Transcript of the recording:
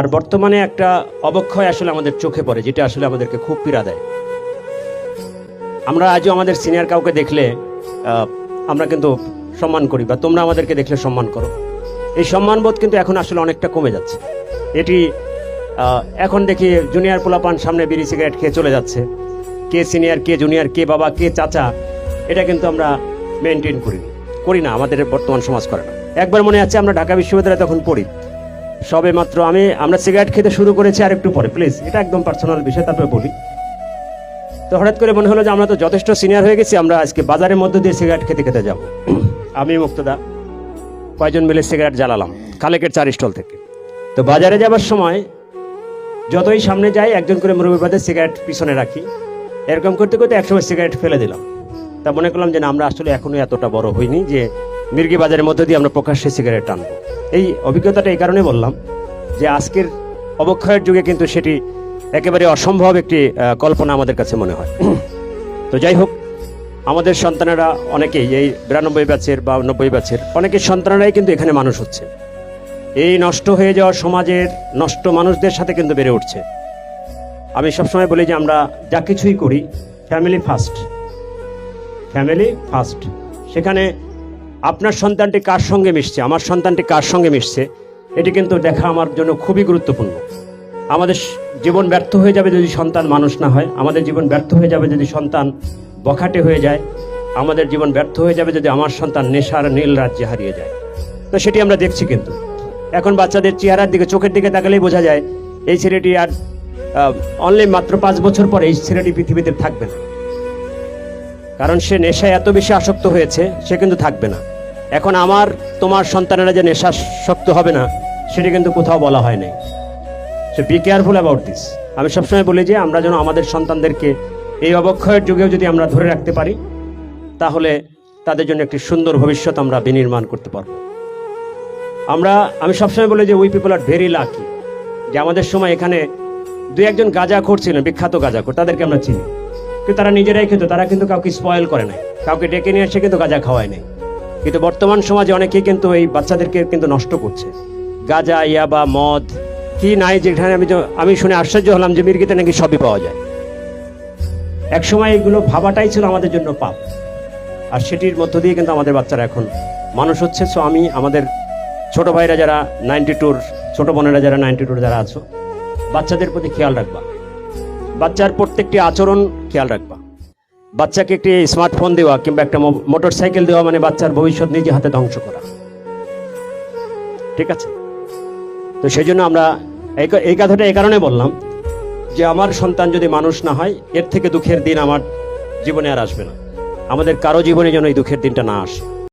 আর বর্তমানে একটা অবক্ষয় আসলে আমাদের চোখে পড়ে, যেটা আসলে আমাদেরকে খুব পীড়া দেয়। আমরা আজও আমাদের সিনিয়র কাউকে দেখলে আমরা কিন্তু সম্মান করি, বা তোমরা আমাদেরকে দেখলে সম্মান করো। এই সম্মানবোধ কিন্তু এখন আসলে অনেকটা কমে যাচ্ছে। এটি এখন দেখি জুনিয়র পোলাপান সামনে বিড়ি সিগারেট খেয়ে চলে যাচ্ছে। কে সিনিয়র, কে জুনিয়র, কে বাবা, কে চাচা, এটা কিন্তু আমরা মেনটেন করি না, আমাদের বর্তমান সমাজ করে না। একবার মনে আছে আমরা ঢাকা বিশ্ববিদ্যালয়ে তখন পড়ি, সবে মাত্র আমরা সিগারেট খেতে শুরু করেছি আর একটু পরে, প্লিজ এটা একদম পার্সোনাল বিষয়, তারপরে বলি। তো হঠাৎ করে মনে হলো যে আমরা তো যথেষ্ট সিনিয়র হয়ে গেছি, আমরা আজকে বাজারের মধ্যে দিয়ে সিগারেট খেতে যাব। আমি মুক্তদা কয়জন মিলে সিগারেট জ্বালালাম খালেকের 4 স্টল থেকে। তো বাজারে যাবার সময় যতই সামনে যাই একজন করে মুরব্বি বাদে সিগারেট পিছনে রাখি, এরকম করতে করতে একসময় সিগারেট ফেলে দিলাম। তা মনে করলাম যে না, আমরা আসলে এখনো এতটা বড় হইনি যে মির্গি বাজারের মধ্যে দিয়ে আমরা প্রকাশ্যে সিগারেট টানবো। এই অভিজ্ঞতাটা এই কারণে বললাম যে আজকের অবক্ষয়ের যুগে কিন্তু সেটি একেবারে অসম্ভব একটি কল্পনা আমাদের কাছে মনে হয়। তো যাই হোক, আমাদের সন্তানেরা অনেকেই এই 92 ব্যাচের বা 90 ব্যাচের অনেকের সন্তানেরাই কিন্তু এখানে মানুষ হচ্ছে। এই নষ্ট হয়ে যাওয়া সমাজের নষ্ট মানুষদের সাথে কিন্তু বেড়ে উঠছে। আমি সবসময় বলি যে আমরা যা কিছুই করি ফ্যামিলি ফার্স্ট, ফ্যামিলি ফার্স্ট। সেখানে আপনার সন্তানটি কার সঙ্গে মিশছে, আমার সন্তানটি কার সঙ্গে মিশছে, এটি কিন্তু দেখা আমার জন্য খুবই গুরুত্বপূর্ণ। আমাদের জীবন ব্যর্থ হয়ে যাবে যদি সন্তান মানুষ না হয়, আমাদের জীবন ব্যর্থ হয়ে যাবে যদি সন্তান বখাটে হয়ে যায়, আমাদের জীবন ব্যর্থ হয়ে যাবে যদি আমার সন্তান নেশার নীল রাজ্যে হারিয়ে যায়। তো সেটি আমরা দেখছি। কিন্তু এখন বাচ্চাদের চেহারার দিকে, চোখের দিকে তাকালেই বোঝা যায় এই ছেলেটি আর অনলি মাত্র 5 বছর পরে এই ছেলেটি পৃথিবীতে থাকবে না, কারণ সে নেশায় এত বেশি আসক্ত হয়েছে, সে কিন্তু থাকবে না। এখন আমার তোমার সন্তানেরা যে নেশাসক্ত হবে না, সেটি কিন্তু কোথাও বলা হয় নাই। So be careful about this. আমি সবসময় বলি যে আমরা যেন আমাদের সন্তানদেরকে এই অবক্ষয়ের যুগেও যদি আমরা ধরে রাখতে পারি, তাহলে তাদের জন্য একটি সুন্দর ভবিষ্যৎ আমরা বিনির্মাণ করতে পারবো। আমি সবসময় বলি যে we people are very lucky, যে আমাদের সময় এখানে 2-1 গাঁজাখোর ছিলেন, বিখ্যাত গাঁজাখোর, তাদেরকে আমরা চিনি। কিন্তু তারা নিজেরাই খেত, তারা কিন্তু কাউকে স্পয়েল করে নাই, কাউকে ডেকে নিয়ে এসে কিন্তু গাঁজা খাওয়ায় নাই। কিন্তু বর্তমান সমাজে অনেকেই কিন্তু এই বাচ্চাদেরকে কিন্তু নষ্ট করছে। গাঁজা, ইয়াবা, মদ, কি নাই যেখানে আমি শুনে আশ্চর্য হলাম যে মির্গিতে নাকি সবই পাওয়া যায়। এক সময় এগুলো ভাবাটাই ছিল আমাদের জন্য পাপ, আর সেটির মধ্য দিয়ে কিন্তু আমাদের বাচ্চারা এখন মানুষ হচ্ছে। সো আমি আমাদের ছোট ভাইরা যারা 92, ছোট বোনেরা যারা 92 যারা আছো, বাচ্চাদের প্রতি খেয়াল রাখবা, বাচ্চার প্রত্যেকটি আচরণ খেয়াল রাখবা। বাচ্চাকে একটি স্মার্টফোন দেওয়া কিংবা একটা মোটর সাইকেল দেওয়া মানে বাচ্চার ভবিষ্যৎ নিজে হাতে ধ্বংস করা, ঠিক আছে? তো সেই জন্য আমরা এই কথাটা এই কারণে বললাম যে আমার সন্তান যদি মানুষ না হয়, এর থেকে দুঃখের দিন আমার জীবনে আর আসবে না। আমাদের কারো জীবনে যেন এই দুঃখের দিনটা না আসে।